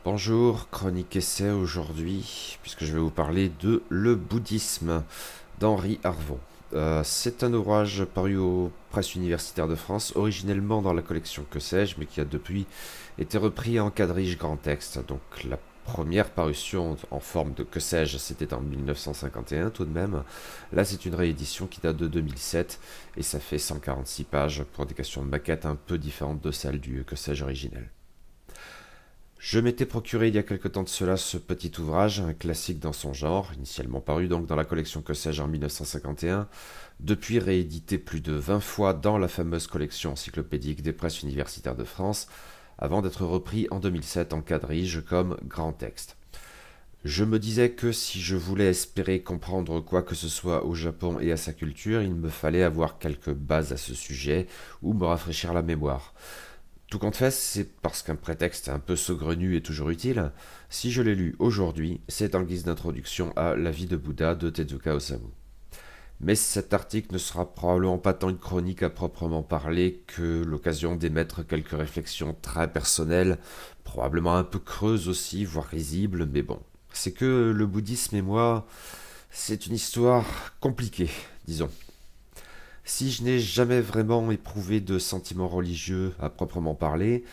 Bonjour, chronique essai aujourd'hui, puisque je vais vous parler de Le bouddhisme d'Henri Arvon. C'est un ouvrage paru aux presses universitaires de France, originellement dans la collection Que sais-je, mais qui a depuis été repris en quadrige grand texte. Donc la première parution en forme de Que sais-je, c'était en 1951 tout de même. Là, c'est une réédition qui date de 2007 et ça fait 146 pages pour des questions de maquette un peu différentes de celles du Que sais-je originel. Je m'étais procuré il y a quelque temps de cela ce petit ouvrage, un classique dans son genre, initialement paru donc dans la collection Que sais-je en 1951, depuis réédité plus de 20 fois dans la fameuse collection encyclopédique des presses universitaires de France, avant d'être repris en 2007 en quadrige comme grand texte. Je me disais que si je voulais espérer comprendre quoi que ce soit au Japon et à sa culture, il me fallait avoir quelques bases à ce sujet ou me rafraîchir la mémoire. Tout compte fait, c'est parce qu'un prétexte un peu saugrenu est toujours utile. Si je l'ai lu aujourd'hui, c'est en guise d'introduction à La vie de Bouddha de Tezuka Osamu. Mais cet article ne sera probablement pas tant une chronique à proprement parler que l'occasion d'émettre quelques réflexions très personnelles, probablement un peu creuses aussi, voire risibles, mais bon. C'est que le bouddhisme et moi, c'est une histoire compliquée, disons. Si je n'ai jamais vraiment éprouvé de sentiments religieux à proprement parler,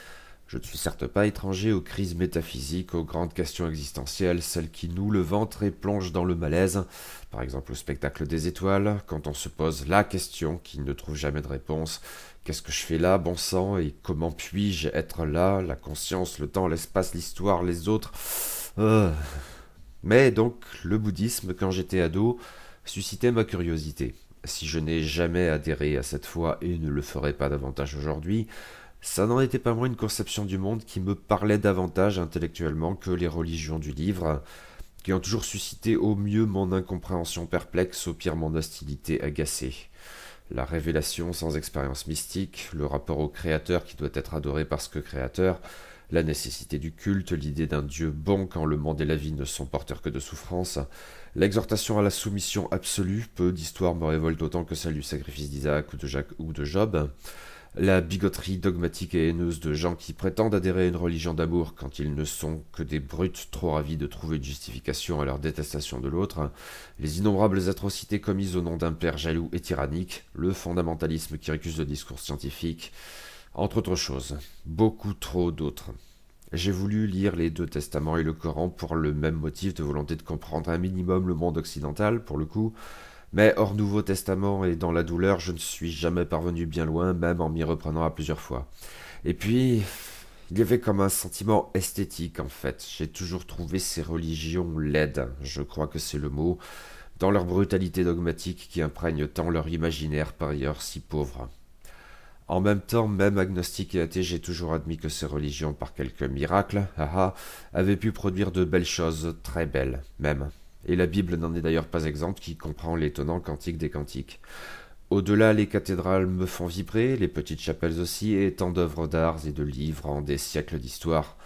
je ne suis certes pas étranger aux crises métaphysiques, aux grandes questions existentielles, celles qui nouent le ventre et plongent dans le malaise, par exemple au spectacle des étoiles, quand on se pose la question qui ne trouve jamais de réponse: qu'est-ce que je fais là, bon sang, et comment puis-je être là, la conscience, le temps, l'espace, l'histoire, les autres. Euh. Mais donc, le bouddhisme, quand j'étais ado, suscitait ma curiosité. Si je n'ai jamais adhéré à cette foi et ne le ferai pas davantage aujourd'hui, ça n'en était pas moins une conception du monde qui me parlait davantage intellectuellement que les religions du livre, qui ont toujours suscité au mieux mon incompréhension perplexe, au pire mon hostilité agacée. La révélation sans expérience mystique, le rapport au créateur qui doit être adoré parce que créateur, la nécessité du culte, l'idée d'un Dieu bon quand le monde et la vie ne sont porteurs que de souffrance, l'exhortation à la soumission absolue, peu d'histoires me révoltent autant que celle du sacrifice d'Isaac ou de Jacques ou de Job, la bigoterie dogmatique et haineuse de gens qui prétendent adhérer à une religion d'amour quand ils ne sont que des brutes trop ravis de trouver une justification à leur détestation de l'autre, les innombrables atrocités commises au nom d'un père jaloux et tyrannique, le fondamentalisme qui récuse le discours scientifique, entre autres choses, beaucoup trop d'autres. J'ai voulu lire les deux testaments et le Coran pour le même motif de volonté de comprendre un minimum le monde occidental, pour le coup, mais hors Nouveau Testament et dans la douleur, je ne suis jamais parvenu bien loin, même en m'y reprenant à plusieurs fois. Et puis, il y avait comme un sentiment esthétique en fait. J'ai toujours trouvé ces religions laides, je crois que c'est le mot, dans leur brutalité dogmatique qui imprègne tant leur imaginaire par ailleurs si pauvre. En même temps, même agnostique et athée, j'ai toujours admis que ces religions, par quelques miracles, haha, avaient pu produire de belles choses, très belles, même. Et la Bible n'en est d'ailleurs pas exempte, qui comprend l'étonnant cantique des cantiques. Au-delà, les cathédrales me font vibrer, les petites chapelles aussi, et tant d'œuvres d'art et de livres en des siècles d'histoire.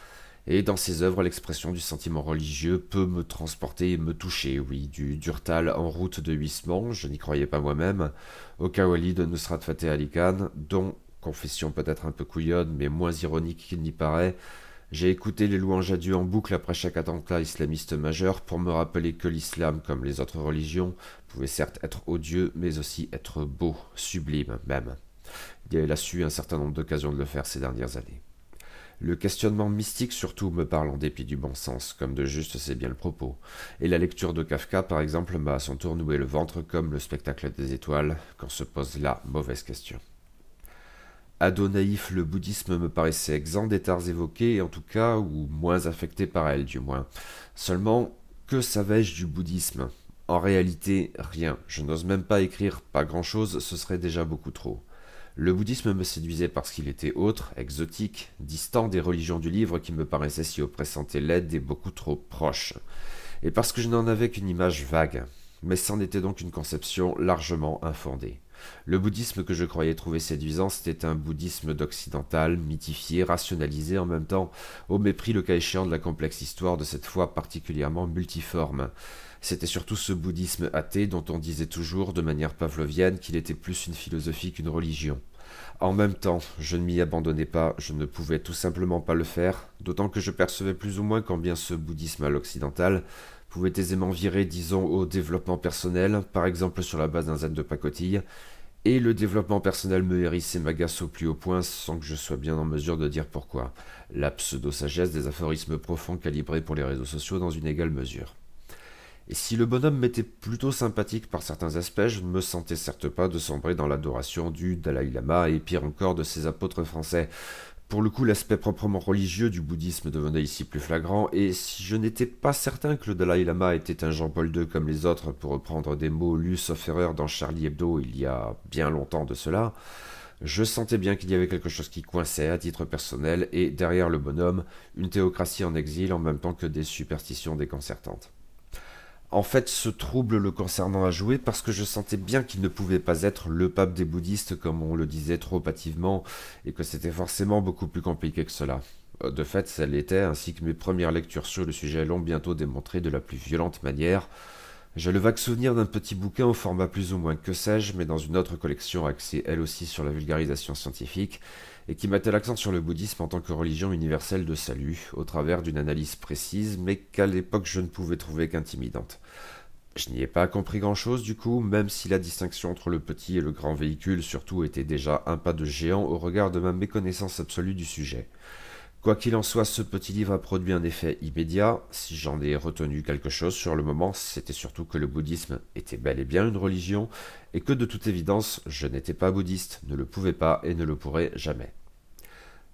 Et dans ces œuvres, l'expression du sentiment religieux peut me transporter et me toucher, oui, du Durtal en route de Huysmans, je n'y croyais pas moi-même, au Kawali de Nusrat Fateh Ali Khan, dont, confession peut-être un peu couillonne, mais moins ironique qu'il n'y paraît, j'ai écouté les louanges à Dieu en boucle après chaque attentat islamiste majeur pour me rappeler que l'islam, comme les autres religions, pouvait certes être odieux, mais aussi être beau, sublime même. Il a su un certain nombre d'occasions de le faire ces dernières années. Le questionnement mystique surtout me parle en dépit du bon sens, comme de juste c'est bien le propos. Et la lecture de Kafka, par exemple, m'a à son tour noué le ventre comme le spectacle des étoiles, quand se pose la mauvaise question. Ado naïf, le bouddhisme me paraissait exempt des tares évoquées, en tout cas, ou moins affecté par elle, du moins. Seulement, que savais-je du bouddhisme? En réalité, rien. Je n'ose même pas écrire pas grand-chose, ce serait déjà beaucoup trop. Le bouddhisme me séduisait parce qu'il était autre, exotique, distant des religions du livre qui me paraissaient si oppressantes et laides et beaucoup trop proches. Et parce que je n'en avais qu'une image vague. Mais c'en était donc une conception largement infondée. Le bouddhisme que je croyais trouver séduisant, c'était un bouddhisme d'occidental, mythifié, rationalisé en même temps, au mépris le cas échéant de la complexe histoire de cette foi particulièrement multiforme. C'était surtout ce bouddhisme athée dont on disait toujours, de manière pavlovienne, qu'il était plus une philosophie qu'une religion. En même temps, je ne m'y abandonnais pas, je ne pouvais tout simplement pas le faire, d'autant que je percevais plus ou moins combien ce bouddhisme à l'occidental pouvait aisément virer, disons, au développement personnel, par exemple sur la base d'un zen de pacotille, et le développement personnel me hérisse et m'agace au plus haut point sans que je sois bien en mesure de dire pourquoi. La pseudo-sagesse des aphorismes profonds calibrés pour les réseaux sociaux dans une égale mesure. Et si le bonhomme m'était plutôt sympathique par certains aspects, je ne me sentais certes pas de sombrer dans l'adoration du Dalai Lama et pire encore de ses apôtres français. Pour le coup, l'aspect proprement religieux du bouddhisme devenait ici plus flagrant, et si je n'étais pas certain que le Dalai Lama était un Jean-Paul II comme les autres, pour reprendre des mots lus sauf erreur dans Charlie Hebdo il y a bien longtemps de cela, je sentais bien qu'il y avait quelque chose qui coinçait à titre personnel, et derrière le bonhomme, une théocratie en exil en même temps que des superstitions déconcertantes. En fait, ce trouble le concernant a joué parce que je sentais bien qu'il ne pouvait pas être le pape des bouddhistes comme on le disait trop hâtivement et que c'était forcément beaucoup plus compliqué que cela. De fait, ça l'était, ainsi que mes premières lectures sur le sujet l'ont bientôt démontré de la plus violente manière. J'ai le vague souvenir d'un petit bouquin au format plus ou moins que sais-je, mais dans une autre collection axée elle aussi sur la vulgarisation scientifique, et qui mettait l'accent sur le bouddhisme en tant que religion universelle de salut, au travers d'une analyse précise, mais qu'à l'époque je ne pouvais trouver qu'intimidante. Je n'y ai pas compris grand-chose du coup, même si la distinction entre le petit et le grand véhicule surtout était déjà un pas de géant au regard de ma méconnaissance absolue du sujet. Quoi qu'il en soit, ce petit livre a produit un effet immédiat. Si j'en ai retenu quelque chose sur le moment, c'était surtout que le bouddhisme était bel et bien une religion, et que de toute évidence, je n'étais pas bouddhiste, ne le pouvais pas et ne le pourrais jamais.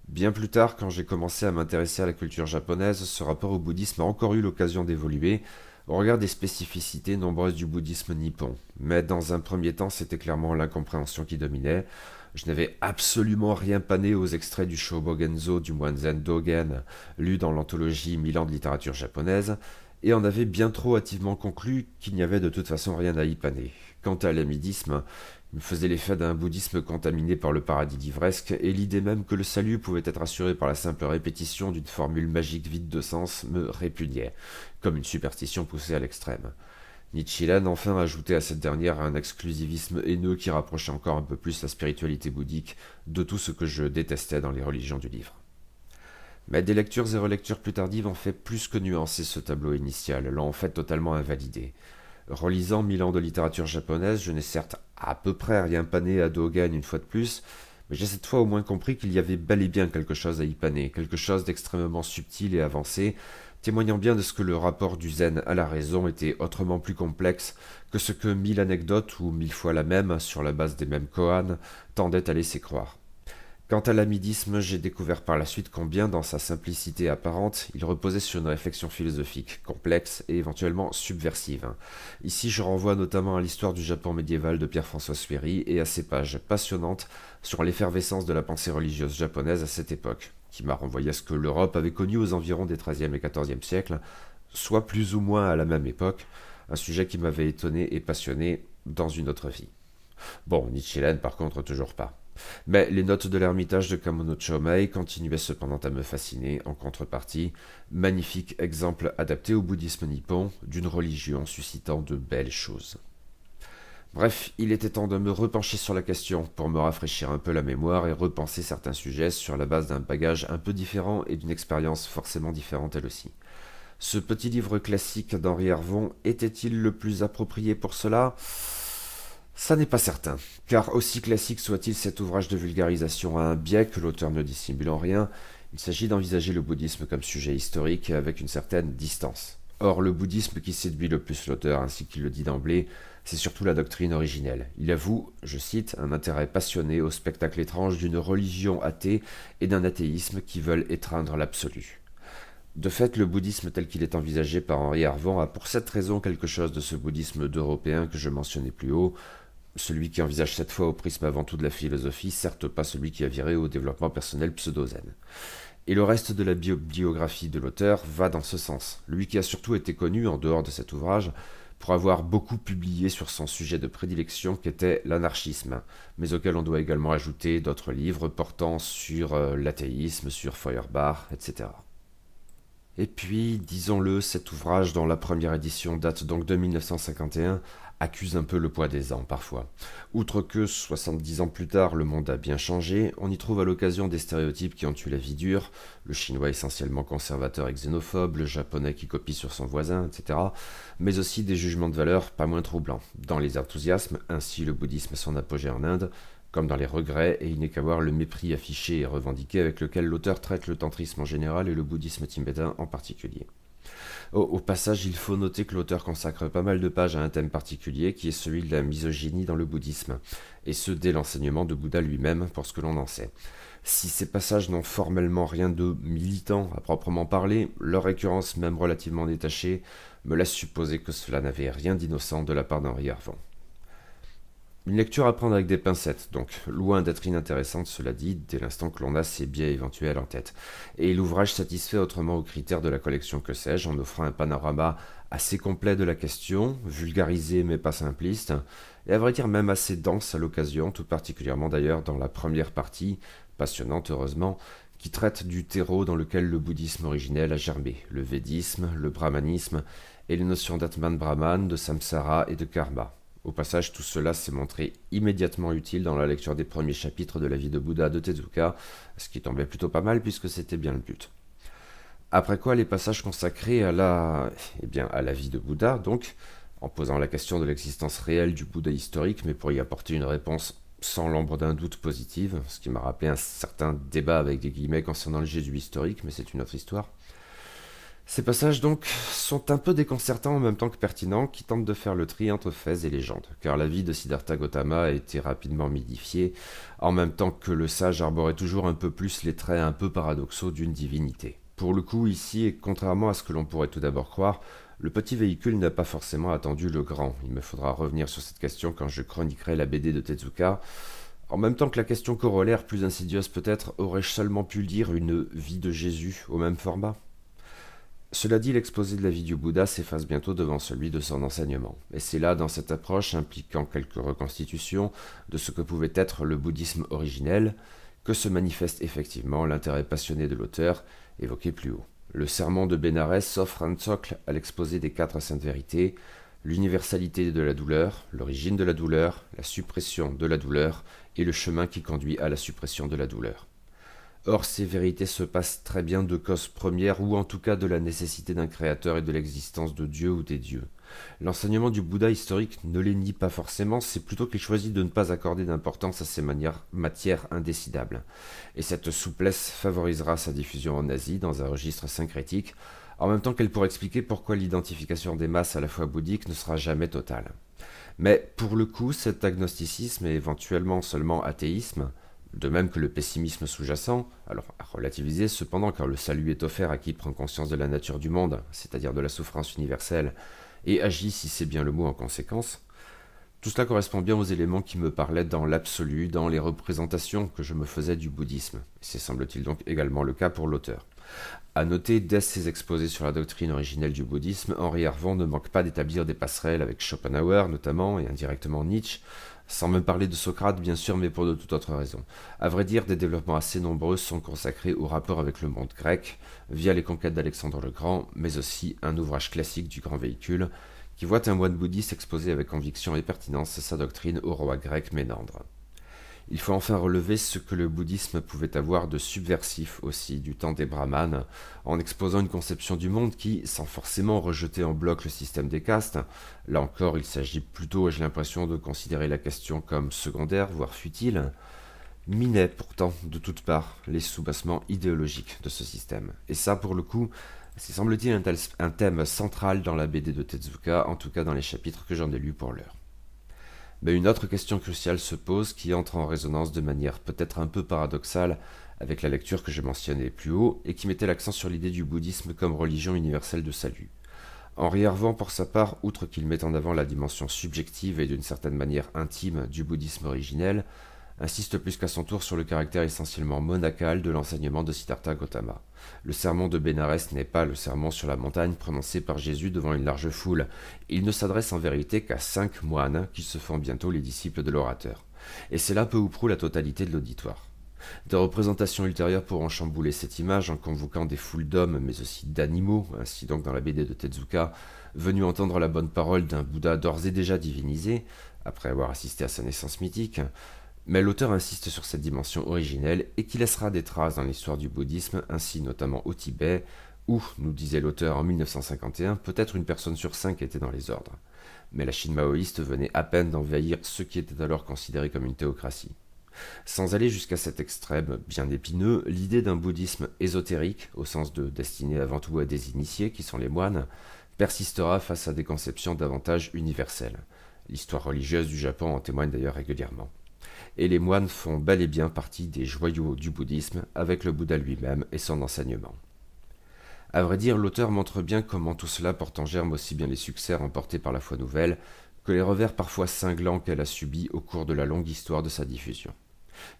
Bien plus tard, quand j'ai commencé à m'intéresser à la culture japonaise, ce rapport au bouddhisme a encore eu l'occasion d'évoluer, au regard des spécificités nombreuses du bouddhisme nippon. Mais dans un premier temps, c'était clairement l'incompréhension qui dominait. Je n'avais absolument rien pané aux extraits du Shobogenzo du moine zen Dogen, lu dans l'anthologie 1000 ans de littérature japonaise, et en avait bien trop hâtivement conclu qu'il n'y avait de toute façon rien à y paner. Quant à l'amidisme, il me faisait l'effet d'un bouddhisme contaminé par le paradis livresque, et l'idée même que le salut pouvait être assuré par la simple répétition d'une formule magique vide de sens me répugnait, comme une superstition poussée à l'extrême. Nichiren enfin ajoutait à cette dernière un exclusivisme haineux qui rapprochait encore un peu plus la spiritualité bouddhique de tout ce que je détestais dans les religions du livre. Mais des lectures et relectures plus tardives ont fait plus que nuancer ce tableau initial, l'ont en fait totalement invalidé. Relisant 1000 ans de littérature japonaise, je n'ai certes à peu près rien pané à Dogen une fois de plus, mais j'ai cette fois au moins compris qu'il y avait bel et bien quelque chose à y paner, quelque chose d'extrêmement subtil et avancé, témoignant bien de ce que le rapport du zen à la raison était autrement plus complexe que ce que 1000 anecdotes ou 1000 fois la même, sur la base des mêmes koans, tendaient à laisser croire. Quant à l'amidisme, j'ai découvert par la suite combien, dans sa simplicité apparente, il reposait sur une réflexion philosophique, complexe et éventuellement subversive. Ici, je renvoie notamment à l'histoire du Japon médiéval de Pierre-François Suéry et à ses pages passionnantes sur l'effervescence de la pensée religieuse japonaise à cette époque, qui m'a renvoyé à ce que l'Europe avait connu aux environs des XIIIe et XIVe siècles, soit plus ou moins à la même époque, un sujet qui m'avait étonné et passionné dans une autre vie. Bon, Nichiren par contre toujours pas. Mais les notes de l'ermitage de Kamono Chomei continuaient cependant à me fasciner, en contrepartie, magnifique exemple adapté au bouddhisme nippon, d'une religion suscitant de belles choses. Bref, il était temps de me repencher sur la question pour me rafraîchir un peu la mémoire et repenser certains sujets sur la base d'un bagage un peu différent et d'une expérience forcément différente elle aussi. Ce petit livre classique d'Henri Hervon était-il le plus approprié pour cela ? Ça n'est pas certain, car aussi classique soit-il cet ouvrage de vulgarisation à un biais que l'auteur ne dissimule en rien, il s'agit d'envisager le bouddhisme comme sujet historique avec une certaine distance. Or, le bouddhisme qui séduit le plus l'auteur, ainsi qu'il le dit d'emblée, c'est surtout la doctrine originelle. Il avoue, je cite, un intérêt passionné au spectacle étrange d'une religion athée et d'un athéisme qui veulent étreindre l'absolu. De fait, le bouddhisme tel qu'il est envisagé par Henri Hervon a pour cette raison quelque chose de ce bouddhisme d'européen que je mentionnais plus haut, celui qui envisage cette fois au prisme avant tout de la philosophie, certes pas celui qui a viré au développement personnel pseudo-zen. Et le reste de la biographie de l'auteur va dans ce sens. Lui qui a surtout été connu, en dehors de cet ouvrage, pour avoir beaucoup publié sur son sujet de prédilection qu'était l'anarchisme, mais auquel on doit également ajouter d'autres livres portant sur l'athéisme, sur Feuerbach, etc. Et puis, disons-le, cet ouvrage, dont la première édition date donc de 1951, accuse un peu le poids des ans parfois. Outre que 70 ans plus tard, le monde a bien changé, on y trouve à l'occasion des stéréotypes qui ont eu la vie dure, le chinois essentiellement conservateur et xénophobe, le japonais qui copie sur son voisin, etc., mais aussi des jugements de valeur pas moins troublants. Dans les enthousiasmes, ainsi le bouddhisme son apogée en Inde, comme dans les regrets, et il n'est qu'à voir le mépris affiché et revendiqué avec lequel l'auteur traite le tantrisme en général et le bouddhisme tibétain en particulier. Au passage, il faut noter que l'auteur consacre pas mal de pages à un thème particulier qui est celui de la misogynie dans le bouddhisme, et ce dès l'enseignement de Bouddha lui-même pour ce que l'on en sait. Si ces passages n'ont formellement rien de militant à proprement parler, leur récurrence même relativement détachée me laisse supposer que cela n'avait rien d'innocent de la part d'Henri Arvon. Une lecture à prendre avec des pincettes, donc loin d'être inintéressante, cela dit, dès l'instant que l'on a ses biais éventuels en tête. Et l'ouvrage satisfait autrement aux critères de la collection Que sais-je, en offrant un panorama assez complet de la question, vulgarisé mais pas simpliste, et à vrai dire même assez dense à l'occasion, tout particulièrement d'ailleurs dans la première partie, passionnante heureusement, qui traite du terreau dans lequel le bouddhisme originel a germé, le védisme, le brahmanisme, et les notions d'Atman Brahman, de samsara et de karma. Au passage, tout cela s'est montré immédiatement utile dans la lecture des premiers chapitres de la vie de Bouddha de Tezuka, ce qui tombait plutôt pas mal puisque c'était bien le but. Après quoi, les passages consacrés à la vie de Bouddha, donc, en posant la question de l'existence réelle du Bouddha historique, mais pour y apporter une réponse sans l'ombre d'un doute positive, ce qui m'a rappelé un certain débat avec des guillemets concernant le Jésus historique, mais c'est une autre histoire. Ces passages donc sont un peu déconcertants en même temps que pertinents, qui tentent de faire le tri entre faits et légendes, car la vie de Siddhartha Gautama a été rapidement mythifiée, en même temps que le sage arborait toujours un peu plus les traits un peu paradoxaux d'une divinité. Pour le coup, ici, et contrairement à ce que l'on pourrait tout d'abord croire, le petit véhicule n'a pas forcément attendu le grand. Il me faudra revenir sur cette question quand je chroniquerai la BD de Tezuka. En même temps que la question corollaire, plus insidieuse peut-être, aurais-je seulement pu lire une vie de Jésus au même format ? Cela dit, l'exposé de la vie du Bouddha s'efface bientôt devant celui de son enseignement. Et c'est là, dans cette approche impliquant quelques reconstitutions de ce que pouvait être le bouddhisme originel, que se manifeste effectivement l'intérêt passionné de l'auteur, évoqué plus haut. Le sermon de Bénarès offre un socle à l'exposé des 4 saintes vérités, l'universalité de la douleur, l'origine de la douleur, la suppression de la douleur et le chemin qui conduit à la suppression de la douleur. Or, ces vérités se passent très bien de cause première, ou en tout cas de la nécessité d'un créateur et de l'existence de Dieu ou des dieux. L'enseignement du Bouddha historique ne les nie pas forcément, c'est plutôt qu'il choisit de ne pas accorder d'importance à ces matières indécidables. Et cette souplesse favorisera sa diffusion en Asie, dans un registre syncrétique, en même temps qu'elle pourra expliquer pourquoi l'identification des masses à la fois bouddhique ne sera jamais totale. Mais pour le coup, cet agnosticisme et éventuellement seulement athéisme, de même que le pessimisme sous-jacent, alors à relativiser cependant car le salut est offert à qui prend conscience de la nature du monde, c'est-à-dire de la souffrance universelle, et agit si c'est bien le mot en conséquence, tout cela correspond bien aux éléments qui me parlaient dans l'absolu, dans les représentations que je me faisais du bouddhisme, et c'est semble-t-il donc également le cas pour l'auteur. À noter, dès ses exposés sur la doctrine originelle du bouddhisme, Henri Arvon ne manque pas d'établir des passerelles avec Schopenhauer notamment, et indirectement Nietzsche, sans même parler de Socrate bien sûr, mais pour de toute autre raison. À vrai dire, des développements assez nombreux sont consacrés au rapport avec le monde grec, via les conquêtes d'Alexandre le Grand, mais aussi un ouvrage classique du Grand Véhicule, qui voit un moine bouddhiste exposer avec conviction et pertinence sa doctrine au roi grec Ménandre. Il faut enfin relever ce que le bouddhisme pouvait avoir de subversif aussi du temps des brahmanes, en exposant une conception du monde qui, sans forcément rejeter en bloc le système des castes, là encore il s'agit plutôt, j'ai l'impression, de considérer la question comme secondaire, voire futile, minait pourtant de toutes parts les soubassements idéologiques de ce système. Et ça, pour le coup, c'est semble-t-il un thème central dans la BD de Tezuka, en tout cas dans les chapitres que j'en ai lus pour l'heure. Mais une autre question cruciale se pose qui entre en résonance de manière peut-être un peu paradoxale avec la lecture que je mentionnais plus haut et qui mettait l'accent sur l'idée du bouddhisme comme religion universelle de salut. Henri Arvon, pour sa part, outre qu'il met en avant la dimension subjective et d'une certaine manière intime du bouddhisme originel, insiste plus qu'à son tour sur le caractère essentiellement monacal de l'enseignement de Siddhartha Gautama. Le sermon de Bénarès n'est pas le sermon sur la montagne prononcé par Jésus devant une large foule. Il ne s'adresse en vérité qu'à 5 moines qui se font bientôt les disciples de l'orateur. Et c'est là peu ou prou la totalité de l'auditoire. Des représentations ultérieures pourront chambouler cette image en convoquant des foules d'hommes, mais aussi d'animaux, ainsi donc dans la BD de Tezuka, venus entendre la bonne parole d'un Bouddha d'ores et déjà divinisé, après avoir assisté à sa naissance mythique. Mais l'auteur insiste sur cette dimension originelle et qui laissera des traces dans l'histoire du bouddhisme, ainsi notamment au Tibet, où, nous disait l'auteur en 1951, peut-être une personne sur 5 était dans les ordres. Mais la Chine maoïste venait à peine d'envahir ce qui était alors considéré comme une théocratie. Sans aller jusqu'à cet extrême bien épineux, l'idée d'un bouddhisme ésotérique, au sens de destiné avant tout à des initiés qui sont les moines, persistera face à des conceptions davantage universelles. L'histoire religieuse du Japon en témoigne d'ailleurs régulièrement. Et les moines font bel et bien partie des joyaux du bouddhisme, avec le Bouddha lui-même et son enseignement. À vrai dire, l'auteur montre bien comment tout cela porte en germe aussi bien les succès remportés par la foi nouvelle que les revers parfois cinglants qu'elle a subis au cours de la longue histoire de sa diffusion.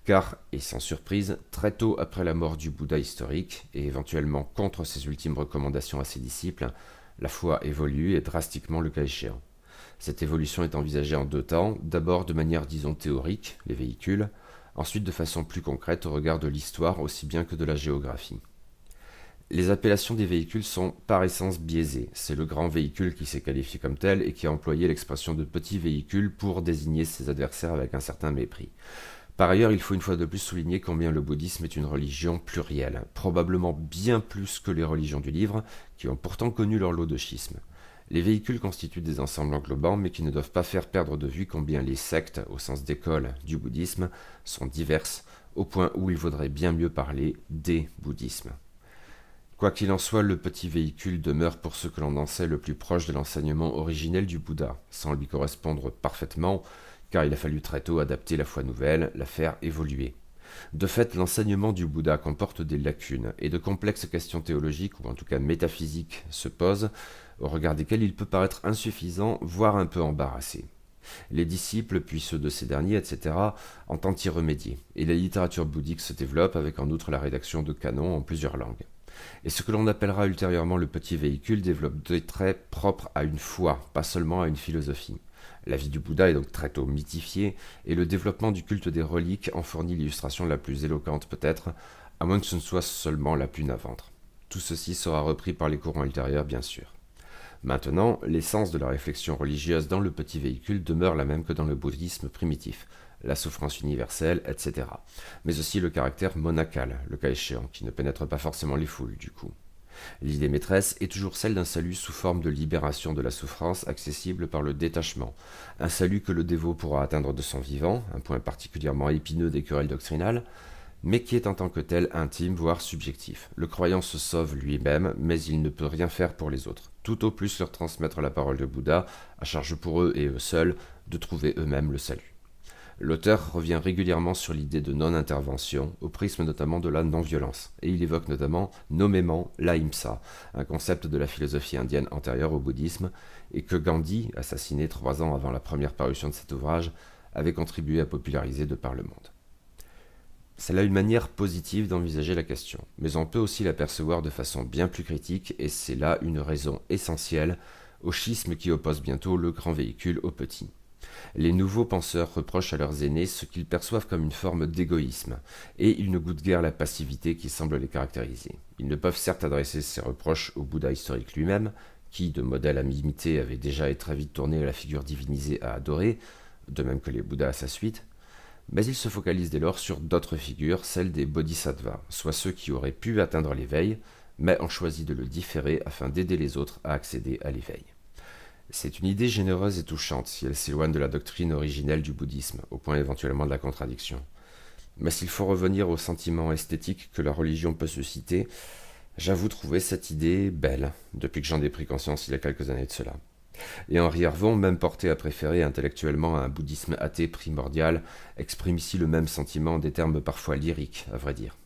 Car, et sans surprise, très tôt après la mort du Bouddha historique, et éventuellement contre ses ultimes recommandations à ses disciples, la foi évolue et drastiquement le cas échéant. Cette évolution est envisagée en deux temps, d'abord de manière disons théorique, les véhicules, ensuite de façon plus concrète au regard de l'histoire aussi bien que de la géographie. Les appellations des véhicules sont par essence biaisées. C'est le grand véhicule qui s'est qualifié comme tel et qui a employé l'expression de petit véhicule pour désigner ses adversaires avec un certain mépris. Par ailleurs, il faut une fois de plus souligner combien le bouddhisme est une religion plurielle, probablement bien plus que les religions du livre, qui ont pourtant connu leur lot de schismes. Les véhicules constituent des ensembles englobants, mais qui ne doivent pas faire perdre de vue combien les sectes, au sens d'école du bouddhisme, sont diverses, au point où il vaudrait bien mieux parler des bouddhismes. Quoi qu'il en soit, le petit véhicule demeure pour ce que l'on en sait le plus proche de l'enseignement originel du Bouddha, sans lui correspondre parfaitement, car il a fallu très tôt adapter la foi nouvelle, la faire évoluer. De fait, l'enseignement du Bouddha comporte des lacunes, et de complexes questions théologiques, ou en tout cas métaphysiques, se posent, au regard desquelles il peut paraître insuffisant, voire un peu embarrassé. Les disciples, puis ceux de ces derniers, etc., entendent y remédier, et la littérature bouddhique se développe avec en outre la rédaction de canons en plusieurs langues. Et ce que l'on appellera ultérieurement le petit véhicule développe des traits propres à une foi, pas seulement à une philosophie. La vie du Bouddha est donc très tôt mythifiée, et le développement du culte des reliques en fournit l'illustration la plus éloquente peut-être, à moins que ce ne soit seulement la pune à vendre. Tout ceci sera repris par les courants ultérieurs, bien sûr. Maintenant, l'essence de la réflexion religieuse dans le petit véhicule demeure la même que dans le bouddhisme primitif, la souffrance universelle, etc. Mais aussi le caractère monacal, le cas échéant, qui ne pénètre pas forcément les foules, du coup. L'idée maîtresse est toujours celle d'un salut sous forme de libération de la souffrance accessible par le détachement, un salut que le dévot pourra atteindre de son vivant, un point particulièrement épineux des querelles doctrinales, mais qui est en tant que tel intime, voire subjectif. Le croyant se sauve lui-même, mais il ne peut rien faire pour les autres, tout au plus leur transmettre la parole de Bouddha, à charge pour eux et eux seuls de trouver eux-mêmes le salut. L'auteur revient régulièrement sur l'idée de non-intervention, au prisme notamment de la non-violence, et il évoque notamment nommément l'ahimsa, un concept de la philosophie indienne antérieure au bouddhisme, et que Gandhi, assassiné 3 ans avant la première parution de cet ouvrage, avait contribué à populariser de par le monde. C'est là une manière positive d'envisager la question, mais on peut aussi l'apercevoir de façon bien plus critique, et c'est là une raison essentielle au schisme qui oppose bientôt le grand véhicule au petit. Les nouveaux penseurs reprochent à leurs aînés ce qu'ils perçoivent comme une forme d'égoïsme, et ils ne goûtent guère la passivité qui semble les caractériser. Ils ne peuvent certes adresser ces reproches au Bouddha historique lui-même, qui, de modèle à imiter, avait déjà et très vite tourné à la figure divinisée à adorer, de même que les Bouddhas à sa suite, mais ils se focalisent dès lors sur d'autres figures, celles des bodhisattvas, soit ceux qui auraient pu atteindre l'éveil, mais ont choisi de le différer afin d'aider les autres à accéder à l'éveil. C'est une idée généreuse et touchante si elle s'éloigne de la doctrine originelle du bouddhisme, au point éventuellement de la contradiction. Mais s'il faut revenir au sentiment esthétique que la religion peut susciter, j'avoue trouver cette idée belle, depuis que j'en ai pris conscience il y a quelques années de cela. Et Henri Arvon, même porté à préférer intellectuellement un bouddhisme athée primordial, exprime ici le même sentiment en des termes parfois lyriques, à vrai dire.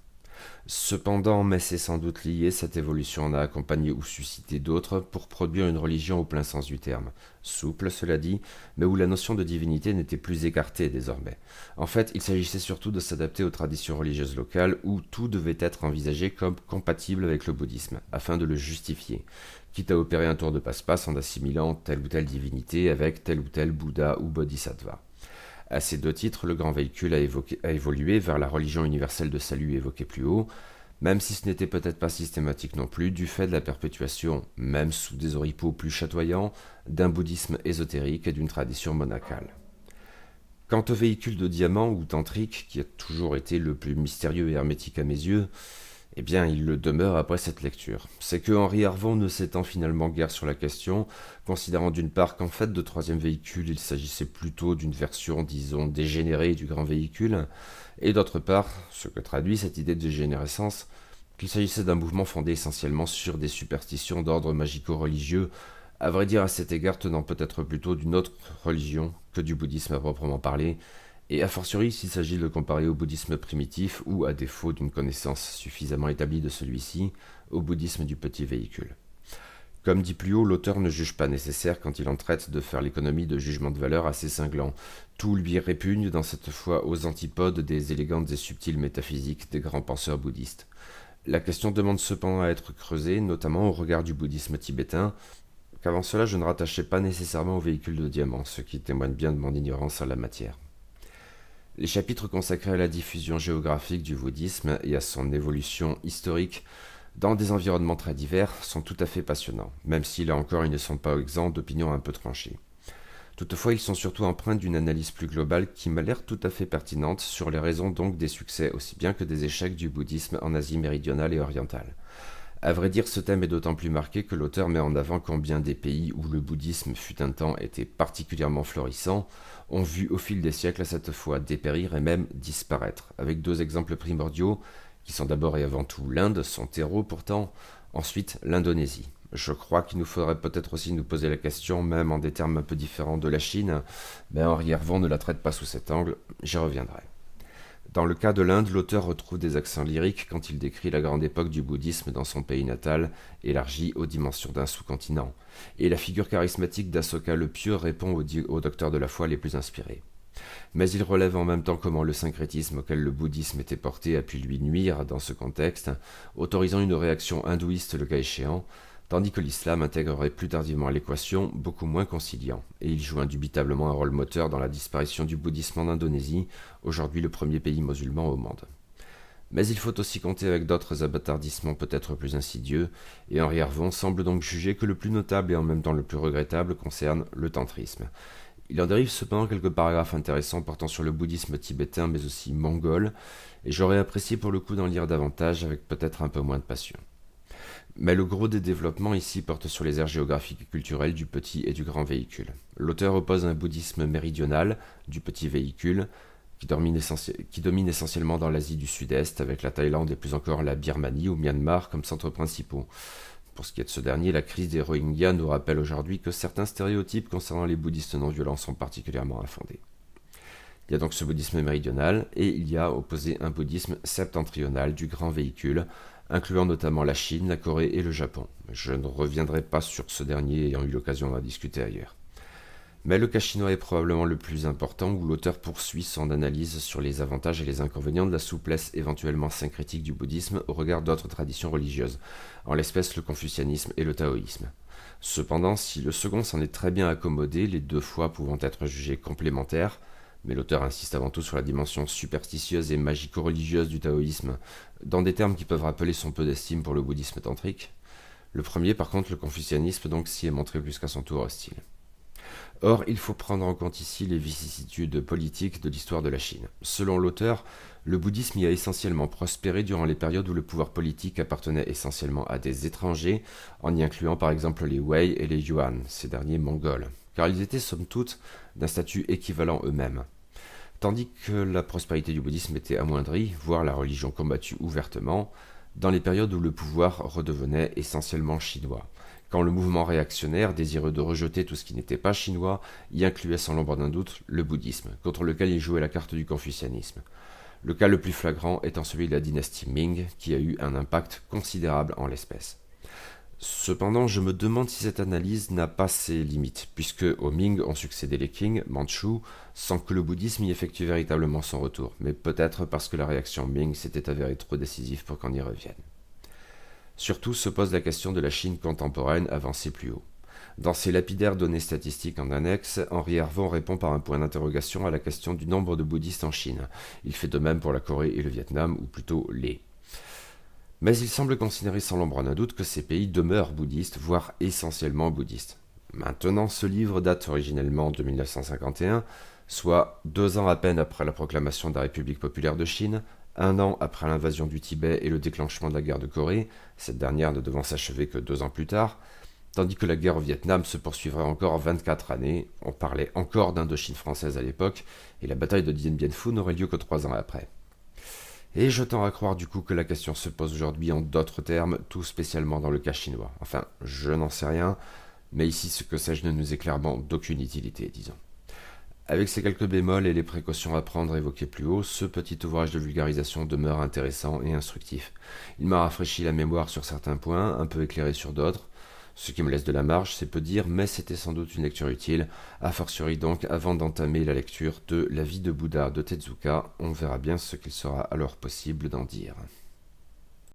Cependant, mais c'est sans doute lié, cette évolution en a accompagné ou suscité d'autres pour produire une religion au plein sens du terme. Souple, cela dit, mais où la notion de divinité n'était plus écartée désormais. En fait, il s'agissait surtout de s'adapter aux traditions religieuses locales où tout devait être envisagé comme compatible avec le bouddhisme, afin de le justifier, quitte à opérer un tour de passe-passe en assimilant telle ou telle divinité avec tel ou tel Bouddha ou Bodhisattva. À ces deux titres, le grand véhicule a évolué vers la religion universelle de salut évoquée plus haut, même si ce n'était peut-être pas systématique non plus, du fait de la perpétuation, même sous des oripeaux plus chatoyants, d'un bouddhisme ésotérique et d'une tradition monacale. Quant au véhicule de diamant ou tantrique, qui a toujours été le plus mystérieux et hermétique à mes yeux, eh bien, il le demeure après cette lecture. C'est que Henri Arvon ne s'étend finalement guère sur la question, considérant d'une part qu'en fait de troisième véhicule, il s'agissait plutôt d'une version, disons, dégénérée du grand véhicule, et d'autre part, ce que traduit cette idée de dégénérescence, qu'il s'agissait d'un mouvement fondé essentiellement sur des superstitions d'ordre magico-religieux, à vrai dire à cet égard tenant peut-être plutôt d'une autre religion que du bouddhisme à proprement parler, et a fortiori s'il s'agit de le comparer au bouddhisme primitif ou, à défaut d'une connaissance suffisamment établie de celui-ci, au bouddhisme du petit véhicule. Comme dit plus haut, l'auteur ne juge pas nécessaire quand il en traite de faire l'économie de jugements de valeur assez cinglants. Tout lui répugne dans cette foi aux antipodes des élégantes et subtiles métaphysiques des grands penseurs bouddhistes. La question demande cependant à être creusée, notamment au regard du bouddhisme tibétain, qu'avant cela je ne rattachais pas nécessairement au véhicule de diamant, ce qui témoigne bien de mon ignorance en la matière. Les chapitres consacrés à la diffusion géographique du bouddhisme et à son évolution historique dans des environnements très divers sont tout à fait passionnants, même si là encore ils ne sont pas exempts d'opinions un peu tranchées. Toutefois, ils sont surtout empreints d'une analyse plus globale qui m'a l'air tout à fait pertinente sur les raisons donc des succès aussi bien que des échecs du bouddhisme en Asie méridionale et orientale. À vrai dire, ce thème est d'autant plus marqué que l'auteur met en avant combien des pays où le bouddhisme fut un temps était particulièrement florissant ont vu au fil des siècles à cette fois dépérir et même disparaître, avec deux exemples primordiaux qui sont d'abord et avant tout l'Inde, son terreau pourtant, ensuite l'Indonésie. Je crois qu'il nous faudrait peut-être aussi nous poser la question, même en des termes un peu différents de la Chine, mais Henri Hervon ne la traite pas sous cet angle, j'y reviendrai. Dans le cas de l'Inde, l'auteur retrouve des accents lyriques quand il décrit la grande époque du bouddhisme dans son pays natal, élargie aux dimensions d'un sous-continent. Et la figure charismatique d'Asoka le Pieux répond aux docteurs de la foi les plus inspirés. Mais il relève en même temps comment le syncrétisme auquel le bouddhisme était porté a pu lui nuire dans ce contexte, autorisant une réaction hindouiste le cas échéant, tandis que l'islam intégrerait plus tardivement à l'équation, beaucoup moins conciliant, et il joue indubitablement un rôle moteur dans la disparition du bouddhisme en Indonésie, aujourd'hui le premier pays musulman au monde. Mais il faut aussi compter avec d'autres abattardissements peut-être plus insidieux, et Henri Hervon semble donc juger que le plus notable et en même temps le plus regrettable concerne le tantrisme. Il en dérive cependant quelques paragraphes intéressants portant sur le bouddhisme tibétain mais aussi mongol, et j'aurais apprécié pour le coup d'en lire davantage avec peut-être un peu moins de passion. Mais le gros des développements ici porte sur les aires géographiques et culturelles du petit et du grand véhicule. L'auteur oppose un bouddhisme méridional, du petit véhicule, qui domine essentiellement dans l'Asie du Sud-Est, avec la Thaïlande et plus encore la Birmanie ou Myanmar comme centres principaux. Pour ce qui est de ce dernier, la crise des Rohingyas nous rappelle aujourd'hui que certains stéréotypes concernant les bouddhistes non violents sont particulièrement infondés. Il y a donc ce bouddhisme méridional, et il y a opposé un bouddhisme septentrional du grand véhicule, incluant notamment la Chine, la Corée et le Japon. Je ne reviendrai pas sur ce dernier ayant eu l'occasion d'en discuter ailleurs. Mais le cas chinois est probablement le plus important, où l'auteur poursuit son analyse sur les avantages et les inconvénients de la souplesse éventuellement syncrétique du bouddhisme au regard d'autres traditions religieuses, en l'espèce le confucianisme et le taoïsme. Cependant, si le second s'en est très bien accommodé, les deux fois pouvant être jugées complémentaires, mais l'auteur insiste avant tout sur la dimension superstitieuse et magico-religieuse du taoïsme, dans des termes qui peuvent rappeler son peu d'estime pour le bouddhisme tantrique. Le premier, par contre, le confucianisme, donc s'y est montré plus qu'à son tour hostile. Or, il faut prendre en compte ici les vicissitudes politiques de l'histoire de la Chine. Selon l'auteur, le bouddhisme y a essentiellement prospéré durant les périodes où le pouvoir politique appartenait essentiellement à des étrangers, en y incluant par exemple les Wei et les Yuan, ces derniers mongols, car ils étaient somme toute d'un statut équivalent eux-mêmes. Tandis que la prospérité du bouddhisme était amoindrie, voire la religion combattue ouvertement, dans les périodes où le pouvoir redevenait essentiellement chinois, quand le mouvement réactionnaire, désireux de rejeter tout ce qui n'était pas chinois, y incluait sans l'ombre d'un doute le bouddhisme, contre lequel il jouait la carte du confucianisme. Le cas le plus flagrant étant celui de la dynastie Ming, qui a eu un impact considérable en l'espèce. Cependant, je me demande si cette analyse n'a pas ses limites, puisque aux Ming ont succédé les Qing, Mandchous, sans que le bouddhisme y effectue véritablement son retour, mais peut-être parce que la réaction Ming s'était avérée trop décisive pour qu'on y revienne. Surtout se pose la question de la Chine contemporaine avancée plus haut. Dans ses lapidaires données statistiques en annexe, Henri Hervon répond par un point d'interrogation à la question du nombre de bouddhistes en Chine. Il fait de même pour la Corée et le Vietnam, ou plutôt les. Mais il semble considérer sans l'ombre d'un doute que ces pays demeurent bouddhistes, voire essentiellement bouddhistes. Maintenant, ce livre date originellement de 1951, soit 2 ans à peine après la proclamation de la République populaire de Chine, 1 an après l'invasion du Tibet et le déclenchement de la guerre de Corée, cette dernière ne devant s'achever que 2 ans plus tard, tandis que la guerre au Vietnam se poursuivrait encore 24 années, on parlait encore d'Indochine française à l'époque, et la bataille de Dien Bien Phu n'aurait lieu que 3 ans après. Et je tends à croire du coup que la question se pose aujourd'hui en d'autres termes, tout spécialement dans le cas chinois. Enfin, je n'en sais rien, mais ici ce que sais-je ne nous est clairement d'aucune utilité, disons. Avec ces quelques bémols et les précautions à prendre évoquées plus haut, ce petit ouvrage de vulgarisation demeure intéressant et instructif. Il m'a rafraîchi la mémoire sur certains points, un peu éclairé sur d'autres. Ce qui me laisse de la marge, c'est peu dire, mais c'était sans doute une lecture utile, a fortiori donc avant d'entamer la lecture de La vie de Bouddha de Tezuka, on verra bien ce qu'il sera alors possible d'en dire.